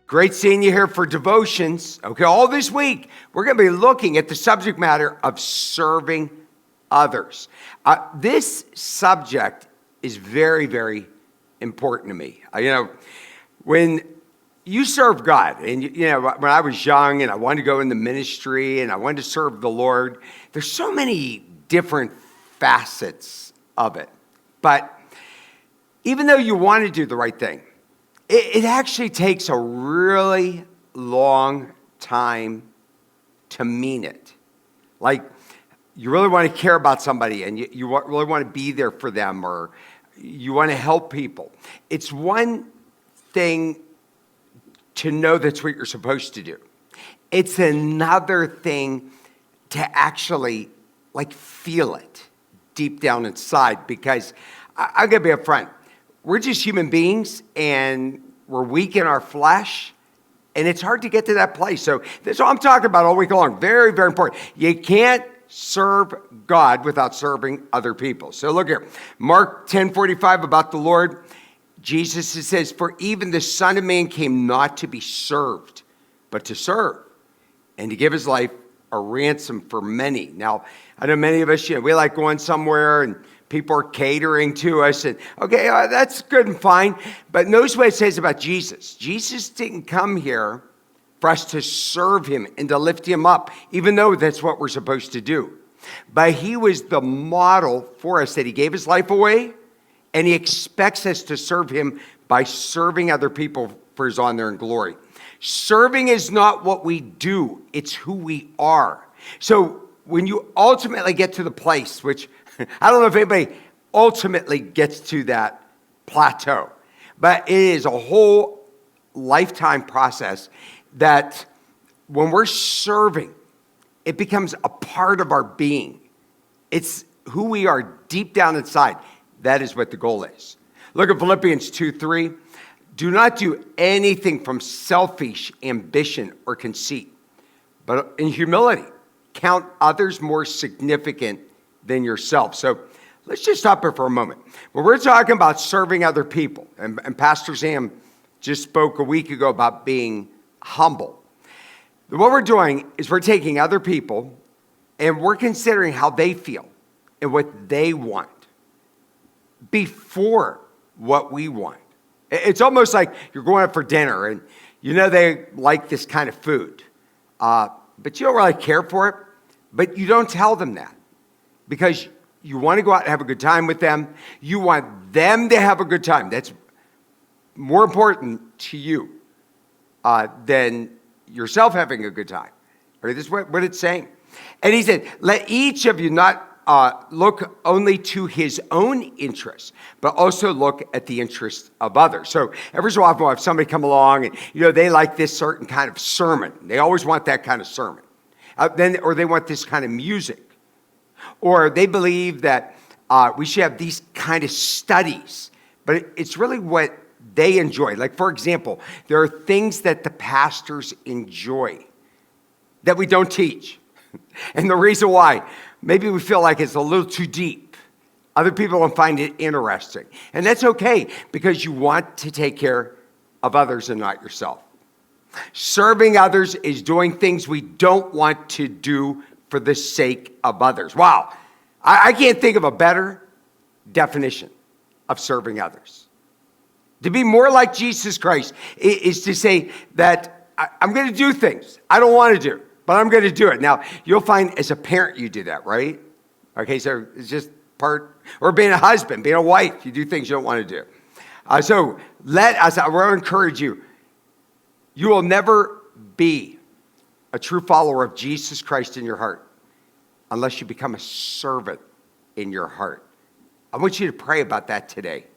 Great seeing you here for devotions. Okay, all this week, we're going to be looking at the subject matter of serving others. This subject is very, very important to me. When you serve God, and when I was young and I wanted to go into ministry and I wanted to serve the Lord, there's so many different facets of it. But even though you want to do the right thing, it actually takes a really long time to mean it. Like, you really want to care about somebody and you really want to be there for them, or you want to help people. It's one thing to know that's what you're supposed to do. It's another thing to actually feel it deep down inside, because I'm going to be upfront. We're just human beings, and we're weak in our flesh, and it's hard to get to that place. So that's what I'm talking about all week long. Very, very important. You can't serve God without serving other people. So look here. Mark 10:45 about the Lord. Jesus says, "For even the Son of Man came not to be served, but to serve, and to give his life a ransom for many." Now, I know many of us, we like going somewhere and people are catering to us, and okay, that's good and fine. But notice what it says about Jesus. Jesus didn't come here for us to serve him and to lift him up, even though that's what we're supposed to do. But he was the model for us, that he gave his life away, and he expects us to serve him by serving other people for his honor and glory. Serving is not what we do, it's who we are. So when you ultimately get to the place, which I don't know if anybody ultimately gets to that plateau, but it is a whole lifetime process that when we're serving, it becomes a part of our being. It's who we are deep down inside. That is what the goal is. Look at Philippians 2:3. "Do not do anything from selfish ambition or conceit, but in humility, count others more significant than yourself." So let's just stop here for a moment. When we're talking about serving other people, and Pastor Sam just spoke a week ago about being humble. What we're doing is we're taking other people and we're considering how they feel and what they want before what we want. It's almost like you're going out for dinner and they like this kind of food, but you don't really care for it, but you don't tell them that, because you want to go out and have a good time with them. You want them to have a good time. That's more important to you than yourself having a good time. Or this is what it's saying. And he said, "Let each of you not look only to his own interests, but also look at the interests of others." So every so often we'll have somebody come along and, they like this certain kind of sermon. They always want that kind of sermon. Or they want this kind of music. Or they believe that we should have these kind of studies. But it's really what they enjoy. Like, for example, there are things that the pastors enjoy that we don't teach. And the reason why, maybe we feel like it's a little too deep. Other people don't find it interesting. And that's okay, because you want to take care of others and not yourself. Serving others is doing things we don't want to do for the sake of others. Wow. I can't think of a better definition of serving others. To be more like Jesus Christ is to say that I'm going to do things I don't want to do, but I'm going to do it. Now, you'll find as a parent you do that, right? Okay, so it's just part, or being a husband, being a wife, you do things you don't want to do. So I will encourage you. You will never be a true follower of Jesus Christ in your heart unless you become a servant in your heart. I want you to pray about that today.